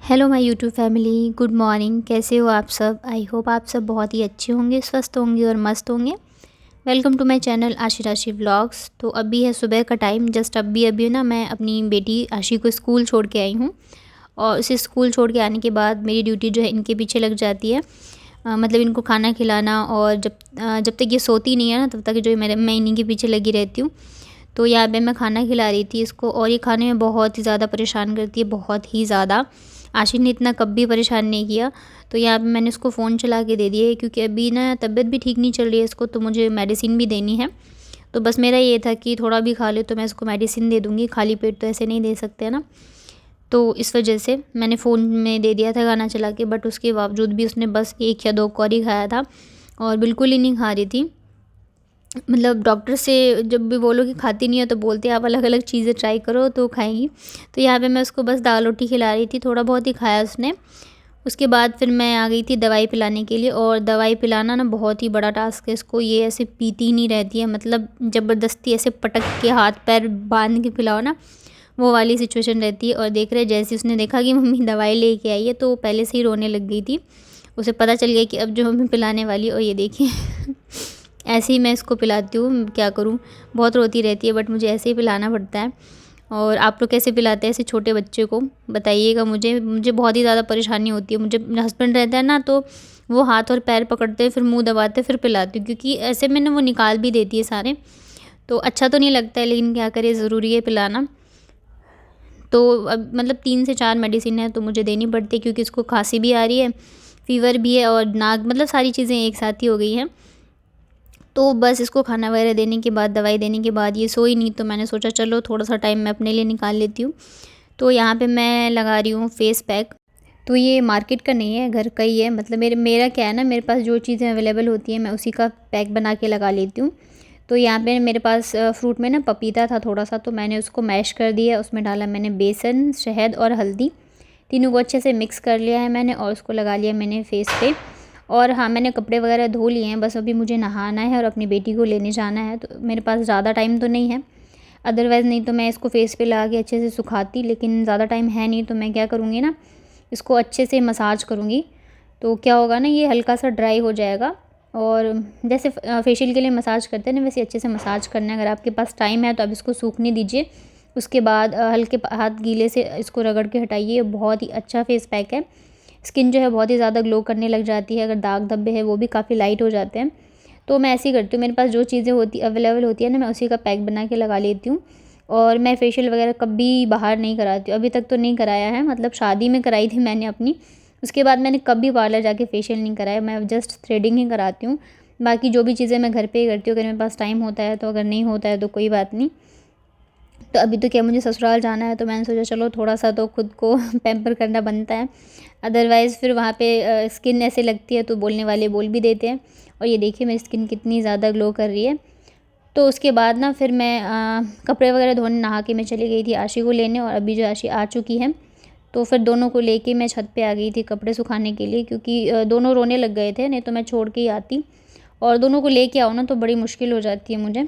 Hello my YouTube family, good morning. कैसे हो आप सब? आई होप आप सब बहुत ही अच्छे होंगे, स्वस्थ होंगे और मस्त होंगे। वेलकम टू माय चैनल आशी राशि व्लॉग्स। तो अभी है सुबह का टाइम। जस्ट अभी ना मैं अपनी बेटी आशी को स्कूल छोड़ के आई हूँ। और उसे स्कूल छोड़ के आने के बाद मेरी ड्यूटी जो है इनके पीछे लग जाती है। मतलब इनको खाना खिलाना, और जब तक ये सोती नहीं है ना तब तक जो है मैं इन्हीं के पीछे लगी रहती हूँ। तो यहाँ पे मैं खाना खिला रही थी इसको, और ये खाने में बहुत ही ज़्यादा परेशान करती है, बहुत ही ज़्यादा। आशी ने इतना कभी परेशान नहीं किया। तो यहाँ पे मैंने इसको फ़ोन चला के दे दिया है, क्योंकि अभी ना तबीयत भी ठीक नहीं चल रही है इसको, तो मुझे मेडिसिन भी देनी है। तो बस मेरा ये था कि थोड़ा भी खा ले तो मैं इसको मेडिसिन दे दूँगी, खाली पेट तो ऐसे नहीं दे सकते ना। तो इस वजह से मैंने फ़ोन में दे दिया था गाना चला के, बट उसके बावजूद भी उसने बस 1 या 2 कौर ही खाया था, और बिल्कुल ही नहीं खा रही थी। मतलब डॉक्टर से जब भी बोलो कि खाती नहीं हो तो बोलते हैं आप अलग अलग चीज़ें ट्राई करो तो खाएंगी। तो यहाँ पे मैं उसको बस दाल रोटी खिला रही थी, थोड़ा बहुत ही खाया उसने। उसके बाद फिर मैं आ गई थी दवाई पिलाने के लिए, और दवाई पिलाना ना बहुत ही बड़ा टास्क है इसको। ये ऐसे पीती ही नहीं रहती है, मतलब ज़बरदस्ती ऐसे पटक के हाथ पैर बांध के पिलाओ ना, वो वाली सिचुएशन रहती है। और देख रहे जैसे उसने देखा कि मम्मी दवाई लेके आई है तो वो पहले से ही रोने लग गई थी। उसे पता चल गया कि अब जो मम्मी पिलाने वाली है। और ये देखिए ऐसे ही मैं इसको पिलाती हूँ, क्या करूँ। बहुत रोती रहती है, बट मुझे ऐसे ही पिलाना पड़ता है। और आप लोग कैसे पिलाते हैं ऐसे छोटे बच्चे को, बताइएगा मुझे। मुझे बहुत ही ज़्यादा परेशानी होती है। मुझे मेरा हस्बैंड रहता है ना, तो वो हाथ और पैर पकड़ते हैं, फिर मुंह दबाते हैं, फिर पिलाती हूँ, क्योंकि ऐसे में ना वो निकाल भी देती है सारे। तो अच्छा तो नहीं लगता है, लेकिन क्या करें, ज़रूरी है पिलाना। तो अब मतलब 3 से 4 मेडिसिन है तो मुझे देनी पड़ती है, क्योंकि इसको खांसी भी आ रही है, फ़ीवर भी है, और नाक, मतलब सारी चीज़ें एक साथ ही हो गई हैं। तो बस इसको खाना वगैरह देने के बाद, दवाई देने के बाद ये सोई नहीं, तो मैंने सोचा चलो थोड़ा सा टाइम मैं अपने लिए निकाल लेती हूँ। तो यहाँ पे मैं लगा रही हूँ फेस पैक। तो ये मार्केट का नहीं है, घर का ही है। मतलब मेरा क्या है ना, मेरे पास जो चीज़ें अवेलेबल होती हैं मैं उसी का पैक बना के लगा लेती हूँ। तो यहाँ पे मेरे पास फ्रूट में ना पपीता था थोड़ा सा, तो मैंने उसको मैश कर दिया। उसमें डाला मैंने बेसन, शहद और हल्दी, तीनों को अच्छे से मिक्स कर लिया है मैंने, और उसको लगा लिया मैंने फेस पे। और हाँ, मैंने कपड़े वगैरह धो लिए हैं, बस अभी मुझे नहाना है और अपनी बेटी को लेने जाना है। तो मेरे पास ज़्यादा टाइम तो नहीं है, अदरवाइज़ नहीं तो मैं इसको फेस पे लगा के अच्छे से सुखाती, लेकिन ज़्यादा टाइम है नहीं। तो मैं क्या करूँगी ना, इसको अच्छे से मसाज करूँगी। तो क्या होगा ना, ये हल्का सा ड्राई हो जाएगा। और जैसे फेशियल के लिए मसाज करते हैं ना, वैसे अच्छे से मसाज करना है। अगर आपके पास टाइम है तो आप इसको सूखने दीजिए। उसके बाद हल्के हाथ गीले से इसको रगड़ के हटाइए। बहुत ही अच्छा फेस पैक है। स्किन जो है बहुत ही ज़्यादा ग्लो करने लग जाती है, अगर दाग धब्बे हैं वो भी काफ़ी लाइट हो जाते हैं। तो मैं ऐसे ही करती हूँ, मेरे पास जो चीज़ें होती अवेलेबल होती है ना, मैं उसी का पैक बना के लगा लेती हूँ। और मैं फेशियल वगैरह कभी बाहर नहीं कराती हूँ, अभी तक तो नहीं कराया है। मतलब शादी में कराई थी मैंने अपनी, उसके बाद मैंने कभी पार्लर जाके फेशियल नहीं कराया। मैं जस्ट थ्रेडिंग ही कराती हूँ। बाकी जो भी चीज़ें मैं घर पे ही करती हूँ, अगर मेरे पास टाइम होता है तो, अगर नहीं होता है तो कोई बात नहीं। तो अभी तो क्या, मुझे ससुराल जाना है, तो मैंने सोचा चलो थोड़ा सा तो खुद को पैम्पर करना बनता है। अदरवाइज़ फिर वहाँ पे स्किन ऐसे लगती है तो बोलने वाले बोल भी देते हैं। और ये देखिए मेरी स्किन कितनी ज़्यादा ग्लो कर रही है। तो उसके बाद ना फिर मैं कपड़े वगैरह धोने नहा के मैं चली गई थी आशी को लेने। और अभी जो आशी आ चुकी है, तो फिर दोनों को लेके मैं छत पे आ गई थी कपड़े सुखाने के लिए, क्योंकि दोनों रोने लग गए थे, नहीं तो मैं छोड़ के ही आती। और दोनों को लेके आओ ना तो बड़ी मुश्किल हो जाती है मुझे,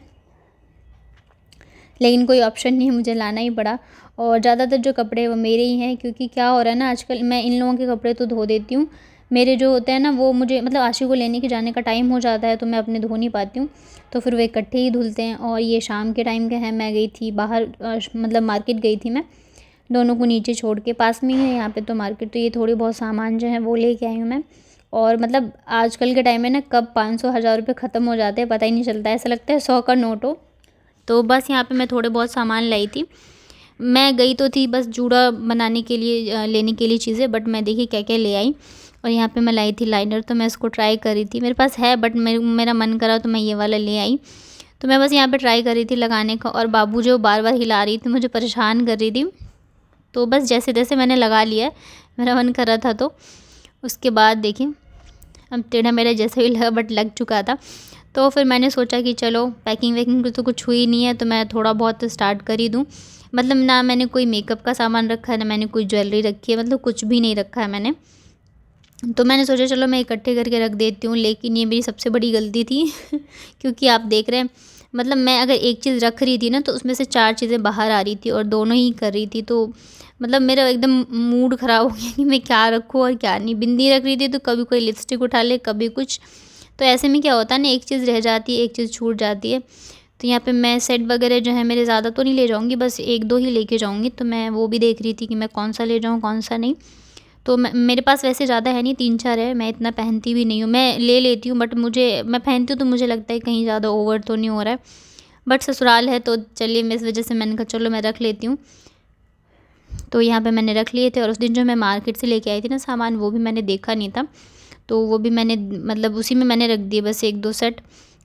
लेकिन कोई ऑप्शन नहीं है, मुझे लाना ही पड़ा। और ज़्यादातर जो कपड़े हैं वो मेरे ही हैं, क्योंकि क्या हो रहा है ना, आजकल मैं इन लोगों के कपड़े तो धो देती हूँ। मेरे जो होते हैं ना, वो मुझे मतलब आशी को लेने के जाने का टाइम हो जाता है तो मैं अपने धो नहीं पाती हूँ। तो फिर वो इकट्ठे ही धुलते हैं। और ये शाम के टाइम का है, मैं गई थी बाहर, मतलब मार्केट गई थी मैं। दोनों को नीचे छोड़ के, पास में ही है यहाँ पे तो मार्केट, तो ये थोड़ी बहुत सामान जो है वो लेके आई हूँ मैं। और मतलब आजकल के टाइम में ना कब 500-1000 रुपये ख़त्म हो जाते हैं पता ही नहीं चलता है, ऐसा लगता है 100 का नोट हो। तो बस यहाँ पे मैं थोड़े बहुत सामान लाई थी। मैं गई तो थी बस जूड़ा बनाने के लिए, लेने के लिए चीज़ें, बट मैं देखी क्या क्या ले आई। और यहाँ पे मैं लाई थी लाइनर, तो मैं इसको ट्राई कर रही थी। मेरे पास है, बट मेरा मन करा तो मैं ये वाला ले आई। तो मैं बस यहाँ पे ट्राई कर रही थी लगाने का, और बाबू जो बार बार हिला रही थी, मुझे परेशान कर रही थी। तो बस जैसे तैसे मैंने लगा लिया है, मेरा मन कर रहा था तो। उसके बाद देखिए, अब टेढ़ा मेरा जैसे ही लगा, बट लग चुका था। तो फिर मैंने सोचा कि चलो पैकिंग वैकिंग तो कुछ हुई नहीं है, तो मैं थोड़ा बहुत स्टार्ट कर ही दूँ। मतलब ना मैंने कोई मेकअप का सामान रखा है, ना मैंने कोई ज्वेलरी रखी है, मतलब कुछ भी नहीं रखा है मैंने। तो मैंने सोचा चलो मैं इकट्ठे करके रख देती हूँ, लेकिन ये मेरी सबसे बड़ी गलती थी क्योंकि आप देख रहे हैं मतलब मैं अगर एक चीज़ रख रही थी ना तो उसमें से 4 चीज़ें बाहर आ रही थी और दोनों ही कर रही थी। तो मतलब मेरा एकदम मूड ख़राब हो गया कि मैं क्या रखूँ और क्या नहीं। बिंदी रख रही थी तो कभी कोई लिपस्टिक उठा ले, कभी कुछ। तो ऐसे में क्या होता है ना, एक चीज़ रह जाती है, एक चीज़ छूट जाती है। तो यहाँ पे मैं सेट वगैरह जो है मेरे ज़्यादा तो नहीं ले जाऊँगी, बस 1-2 ही लेके जाऊँगी। तो मैं वो भी देख रही थी कि मैं कौन-सा ले जाऊँ, कौन-सा नहीं। तो मैं, मेरे पास वैसे ज़्यादा है नहीं, 3-4 है, मैं इतना पहनती भी नहीं हूँ। मैं ले लेती हूँ बट मैं पहनती हूँ तो मुझे लगता है कहीं ज़्यादा ओवर तो नहीं हो रहा है। बट ससुराल है तो चलिए, मैं इस वज़ह से मैंने कहा चलो मैं रख लेती हूँ। तो यहाँ पे मैंने रख लिए थे और उस दिन जो मैं मार्केट से लेके आई थी ना सामान, वो भी मैंने देखा नहीं था। तो वो भी मैंने मतलब उसी में मैंने रख दिए बस 1-2 सेट।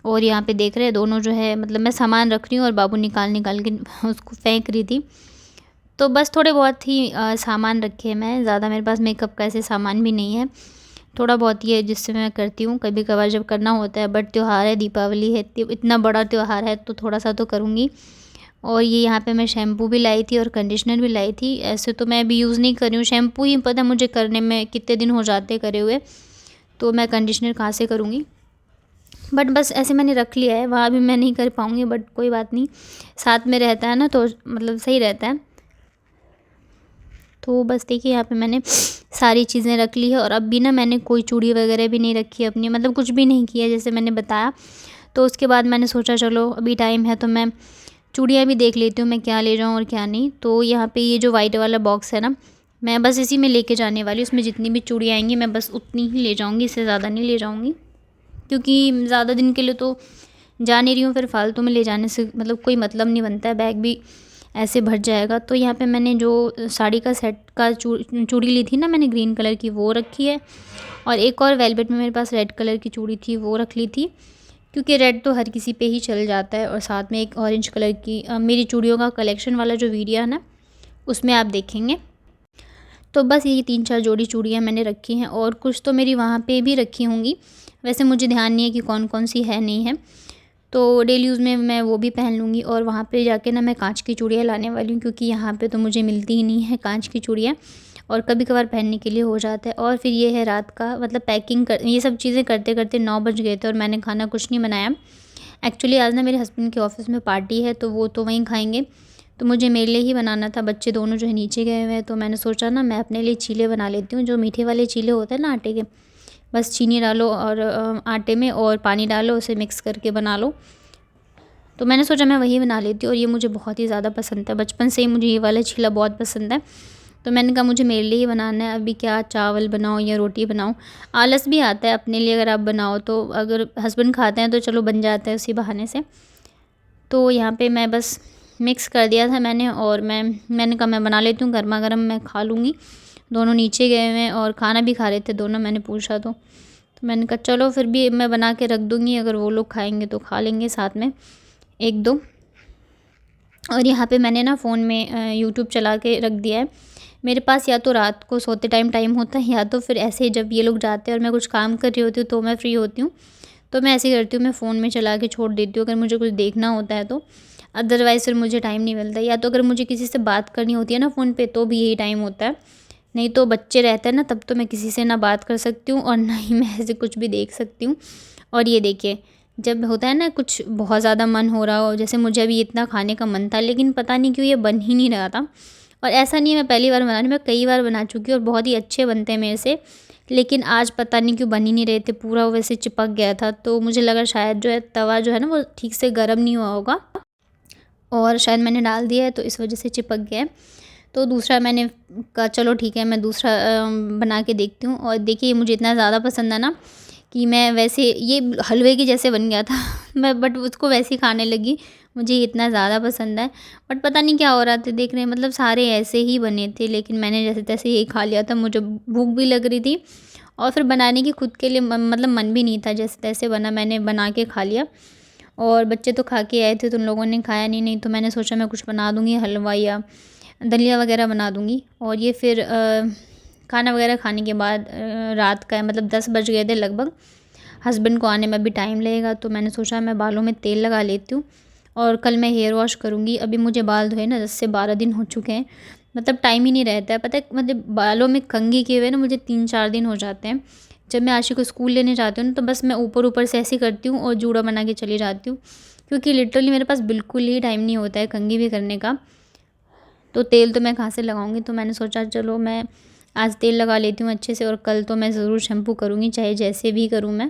और यहाँ पे देख रहे हैं दोनों जो है, मतलब मैं सामान रख रही हूँ और बाबू निकाल के उसको फेंक रही थी। तो बस थोड़े बहुत ही सामान रखे हैं मैं, ज़्यादा मेरे पास मेकअप का ऐसे सामान भी नहीं है। थोड़ा बहुत ही है जिससे मैं करती हूँ कभी-कभार जब करना होता है। बट त्योहार है, दीपावली है, इतना बड़ा त्योहार है तो थोड़ा-सा तो करूँगी। और ये यहाँ पे मैं शैम्पू भी लाई थी और कंडीशनर भी लाई थी। ऐसे तो मैं अभी यूज़ नहीं कर रही हूँ, शैम्पू ही पता है मुझे करने में कितने दिन हो जाते करे हुए, तो मैं कंडीशनर कहाँ से करूँगी। बट बस ऐसे मैंने रख लिया है, वहाँ भी मैं नहीं कर पाऊँगी बट कोई बात नहीं, साथ में रहता है ना तो मतलब सही रहता है। तो बस देखिए यहाँ पे मैंने सारी चीज़ें रख ली है और अब भी ना मैंने कोई चूड़ी वगैरह भी नहीं रखी अपनी, मतलब कुछ भी नहीं किया जैसे मैंने बताया। तो उसके बाद मैंने सोचा चलो अभी टाइम है तो मैं चूड़ियाँ भी देख लेती हूँ मैं क्या ले जाऊँ और क्या नहीं। तो यहाँ पे ये जो वाइट वाला बॉक्स है ना, मैं बस इसी में लेके जाने वाली हूँ। उसमें जितनी भी चूड़ियाँ आएँगी मैं बस उतनी ही ले जाऊँगी, इससे ज़्यादा नहीं ले जाऊँगी। क्योंकि ज़्यादा दिन के लिए तो जा नहीं रही हूँ, फिर फालतू में ले जाने से मतलब कोई मतलब नहीं बनता है, बैग भी ऐसे भर जाएगा। तो यहाँ पे मैंने जो साड़ी का सेट का चूड़ी ली थी ना मैंने ग्रीन कलर की, वो रखी है। और एक और वेलवेट में मेरे पास रेड कलर की चूड़ी थी, वो रख ली थी। क्योंकि रेड तो हर किसी पे ही चल जाता है। और साथ में एक ऑरेंज कलर की मेरी चूड़ियों का कलेक्शन वाला जो वीडियो है ना, उसमें आप देखेंगे। तो बस ये 3-4 जोड़ी चूड़ियाँ मैंने रखी हैं और कुछ तो मेरी वहाँ पे भी रखी होंगी। वैसे मुझे ध्यान नहीं है कि कौन-कौन सी है नहीं है। तो डेली यूज़ में मैं वो भी पहन लूँगी। और वहाँ पे जाके ना मैं काँच की चूड़ियाँ लाने वाली हूँ, क्योंकि यहाँ पे तो मुझे मिलती ही नहीं है काँच की चूड़ियाँ, और कभी-कभार पहनने के लिए हो जाता है। और फिर ये है रात का मतलब पैकिंग कर, ये सब चीज़ें करते-करते 9 बज गए थे और मैंने खाना कुछ नहीं बनाया। एक्चुअली आज ना मेरे हस्बैंड के ऑफ़िस में पार्टी है तो वो तो वहीं खाएँगे। तो मुझे मेरे लिए ही बनाना था, बच्चे दोनों जो है नीचे गए हुए हैं। तो मैंने सोचा ना मैं अपने लिए चीले बना लेती हूँ, जो मीठे वाले चीले होते हैं ना आटे के। बस चीनी डालो और आटे में और पानी डालो, उसे मिक्स करके बना लो। तो मैंने सोचा मैं वही बना लेती हूँ और ये मुझे बहुत ही ज़्यादा पसंद है। बचपन से ही मुझे ये वाला चीला बहुत पसंद है। तो मैंने कहा मुझे मेरे लिए ही बनाना है, अभी क्या चावल बनाओ या रोटी बनाओ। आलस भी आता है अपने लिए अगर आप बनाओ तो, अगर हस्बैंड खाते हैं तो चलो बन जाता है उसी बहाने से। तो यहाँ पे मैं बस मिक्स कर दिया था मैंने, और मैंने कहा मैं बना लेती हूँ, गरमा-गरम मैं खा लूँगी। दोनों नीचे गए हुए हैं और खाना भी खा रहे थे दोनों, मैंने पूछा तो मैंने कहा चलो फिर भी मैं बना के रख दूँगी, अगर वो लोग खाएँगे तो खा लेंगे साथ में 1-2। और यहाँ पे मैंने ना फ़ोन में यूट्यूब चला के रख दिया है। मेरे पास या तो रात को सोते टाइम होता है, या तो फिर ऐसे ही जब ये लोग जाते हैं और मैं कुछ काम कर रही होती हूँ तो मैं फ्री होती हूँ, तो मैं ऐसे ही करती हूँ, मैं फ़ोन में चला के छोड़ देती हूँ अगर मुझे कुछ देखना होता है तो। अदरवाइज़ फिर मुझे टाइम नहीं मिलता, या तो अगर मुझे किसी से बात करनी होती है ना फ़ोन पे तो भी यही टाइम होता है। नहीं तो बच्चे रहते हैं ना, तब तो मैं किसी से ना बात कर सकती हूँ और ना ही मैं ऐसे कुछ भी देख सकती हूँ। और ये देखिए, जब होता है ना कुछ बहुत ज़्यादा मन हो रहा हो, जैसे मुझे अभी इतना खाने का मन था लेकिन पता नहीं क्यों ये बन ही नहीं रहा था। और ऐसा नहीं है मैं पहली बार बना रही हूँ, मैं कई बार बना चुकी हूँ और बहुत ही अच्छे बनते हैं मेरे से। लेकिन आज पता नहीं क्यों बन ही नहीं रहे थे, पूरा वैसे चिपक गया था। तो मुझे लगा शायद जो है तवा जो है ना वो ठीक से गर्म नहीं हुआ होगा, और शायद मैंने डाल दिया है तो इस वजह से चिपक गया है। तो दूसरा मैंने कहा चलो ठीक है, मैं दूसरा बना के देखती हूँ। और देखिए ये मुझे इतना ज़्यादा पसंद है ना कि मैं वैसे ये हलवे की जैसे बन गया था मैं बट उसको वैसे ही खाने लगी, मुझे ये इतना ज़्यादा पसंद है। बट पता नहीं क्या हो रहा था, देख रहे हैं मतलब सारे ऐसे ही बने थे, लेकिन मैंने जैसे तैसे यही खा लिया था। मुझे भूख भी लग रही थी और फिर बनाने की खुद के लिए मतलब मन भी नहीं था, जैसे तैसे बना मैंने बना के खा लिया। और बच्चे तो खा के आए थे तो उन लोगों ने खाया नहीं, तो मैंने सोचा मैं कुछ बना दूँगी, हलवा या दलिया वगैरह बना दूँगी। और ये फिर खाना वगैरह खाने के बाद रात का है, मतलब 10 बज गए थे लगभग। हस्बैंड को आने में भी टाइम लगेगा, तो मैंने सोचा मैं बालों में तेल लगा लेती हूँ और कल मैं हेयर वॉश करूँगी। अभी मुझे बाल धोए ना 10 से 12 दिन हो चुके हैं, मतलब टाइम ही नहीं रहता है। पता है मतलब बालों में कंघी किए हुए ना मुझे 3-4 दिन हो जाते हैं। जब मैं आशी को स्कूल लेने जाती हूँ ना तो बस मैं ऊपर से ऐसे करती हूँ और जूड़ा बना के चली जाती हूँ, क्योंकि लिटरली मेरे पास बिल्कुल ही टाइम नहीं होता है कंघी भी करने का। तो तेल तो मैं कहाँ से लगाऊंगी, तो मैंने सोचा चलो मैं आज तेल लगा लेती हूँ अच्छे से, और कल तो मैं ज़रूर शैम्पू करूँगी चाहे जैसे भी करूँ मैं।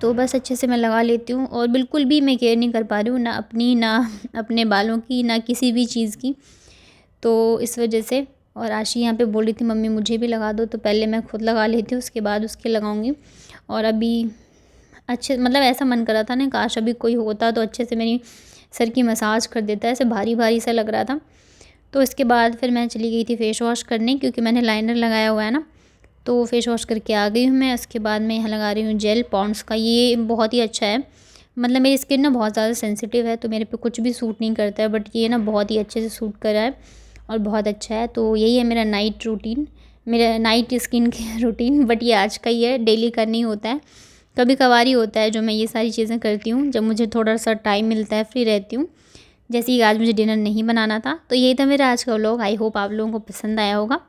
तो बस अच्छे से मैं लगा लेती हूँ, और बिल्कुल भी मैं केयर नहीं कर पा रही हूँ, ना अपनी, ना अपने बालों की, ना किसी भी चीज़ की। तो इस वजह से, और आशी यहाँ पे बोल रही थी मम्मी मुझे भी लगा दो, तो पहले मैं खुद लगा लेती हूँ, उसके बाद उसके लगाऊंगी। और अभी अच्छे, मतलब ऐसा मन कर रहा था ना, काश अभी कोई होता तो अच्छे से मेरी सर की मसाज कर देता, ऐसे भारी भारी सा लग रहा था। तो इसके बाद फिर मैं चली गई थी फ़ेस वॉश करने, क्योंकि मैंने लाइनर लगाया हुआ है ना। तो फेस वॉश करके आ गई हूँ मैं। उसके बाद मैं यहाँ लगा रही हूँ जेल पॉन्ड्स का, ये बहुत ही अच्छा है। मतलब मेरी स्किन ना बहुत ज़्यादा सेंसिटिव है, तो मेरे पे कुछ भी सूट नहीं करता है, बट ये ना बहुत ही अच्छे से सूट कर रहा है और बहुत अच्छा है। तो यही है मेरा नाइट रूटीन, मेरा night skin care routine. But ये आज का ही है, डेली का नहीं होता है, कभी कभार ही होता है जो मैं ये सारी चीज़ें करती हूँ, जब मुझे थोड़ा सा टाइम मिलता है, फ्री रहती हूँ। जैसे कि आज मुझे डिनर नहीं बनाना था। तो यही था मेरा आज का व्लॉग। आई होप आप लोगों को पसंद आया होगा।